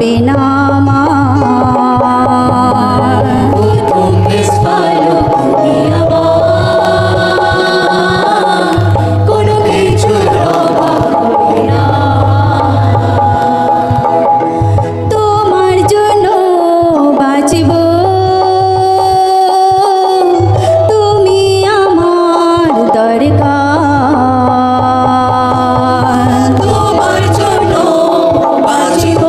হবে না আমার। প্রথম ভালো তুমি আমার, কোনো কিছুর অভাব হবে না। তোমার জন্য বাঁচব, তুমি আমার দরকার। তোমার জন্য বাঁচিব,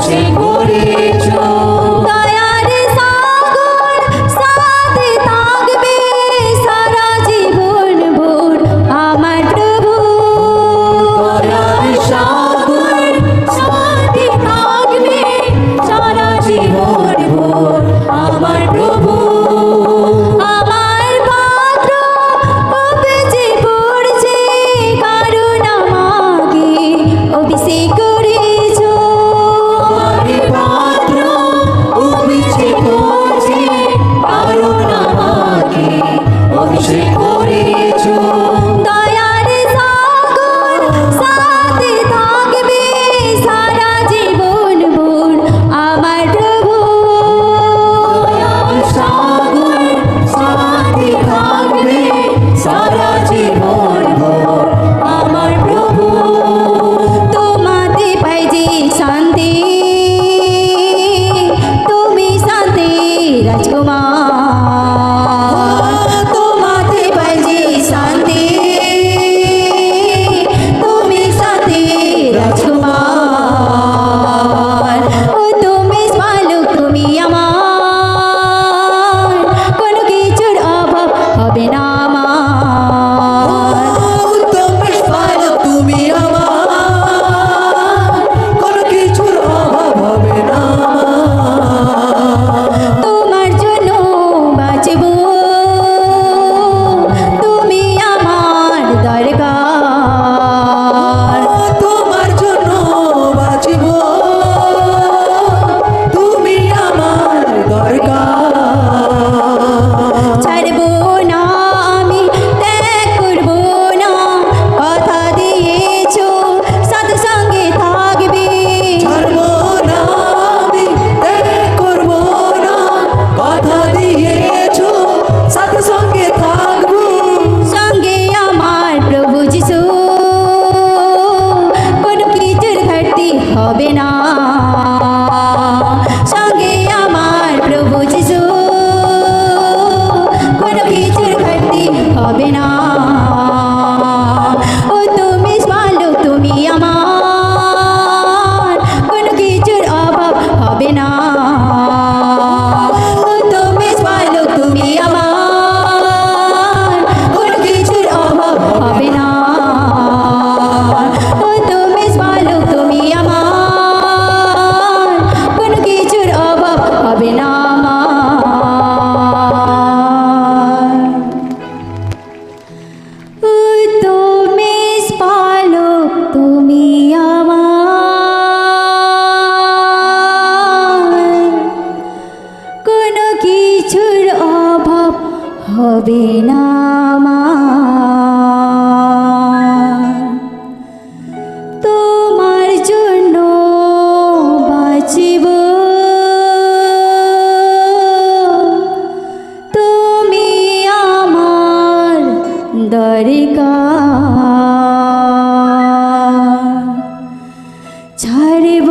অভিষেক করেছ দয়ার সাগর সাথে থাকবে সারা জীবন ভোর আমার প্রভু দয়ার সাগর সাথে থাকবে সারা জীবন ভোর আমার প্রভু আমার পাত্র উপচে পড়ছে কারণ আমাকে অভিষেক করেছ আমার পাত্র অভিষেক করছে কারণ আমাকে অভিষেক করেছ দয়ার সাগর সাথে থাকবে সারা জীবন ভোর আমার প্রভু দয়ার সাগর সাথে থাকবে সারা জীবন ভোর আমার প্রভু তোমাতে পাই যে শান্তি তুমি শান্তি রাজকুমার তোমাতে পাই যে শান্তি তুমি শান্তি রাজকুমার ও তুমি স্মালক তুমি আমার কোনো কিছুর অভাব হবে না আমার উত্তম পালক তুমি আমার কোনো কিছুর অভাব হবে না তোমার জন্য বাঁচব তুমি আমার দরকার তোমার জন্য বাঁচিব তুমি আমার দরকার ছাড়ব না আমি ত্যাগ করব না কথা দিয়েছ সাথে সঙ্গে থাকবে ছাড়ব না আমি ত্যাগ করব না কথা দিয়েছ সাথে সঙ্গে থাকবো সঙ্গে আমার প্রভু যিশু কোনো কিছুর ঘাটতি হবে না সঙ্গে আমার প্রভু যিশু কোনো কিছুর ঘাটতি হবে না ও তুমি ভালো তুমি আমার কোনো কিছুর অভাব হবে না ও তুমি ভালো তুমি আমার কোনো কিছুর অভাব হবে না ও তুমি ভালো তুমি আমার কোনো কিছুর অভাব হবে না আমার ও তুমি ভালো তুমি আমার কোনো কিছুর অভাব হবে না আমার তোমার জন্য বাঁচিব তুমি আমার দরকার ছাড়ব